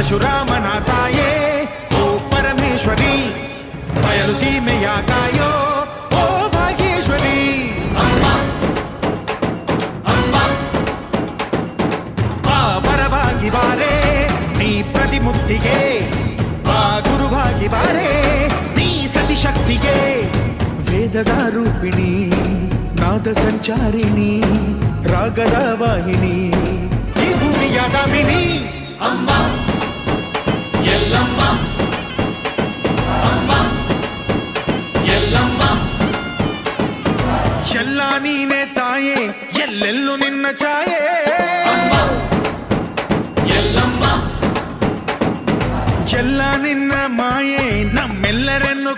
ಪರಶುರಾಮನ ತಾಯೇ ಓ ಪರಮೇಶ್ವರಿ, ಬಯಲು ಸೀಮೆಯ ಕಾಯೋ ಓ ಭಾಗ್ಯೇಶ್ವರಿ. ಬಾ ಪರವಾಗಿ ಬಾರೆ ನೀ ಪ್ರತಿಮುಕ್ತಿಗೆ, ಬಾ ಗುರುವಾಗಿ ಬಾರೆ ನೀ ಸತಿಶಕ್ತಿಗೆ. ವೇದದ ರೂಪಿಣಿ, ನಾದ ಸಂಚಾರಿಣಿ, ರಾಗದ ವಾಹಿನಿ, ಈ ಭೂಮಿಯ ದಾಮಿನಿ. ಅಮ್ಮ ಎಲ್ಲಮ್ಮ, ಅಮ್ಮ ಎಲ್ಲಮ್ಮ. ಎಲ್ಲ ನೀನೆ ತಾಯೇ, ಎಲ್ಲೆಲ್ಲೂ ನಿನ್ನ ಛಾಯೆ. ಅಮ್ಮ ಎಲ್ಲಮ್ಮ, ಎಲ್ಲ ನಿನ್ನ ಮಾಯೆ, ನಮ್ಮೆಲ್ಲರನ್ನು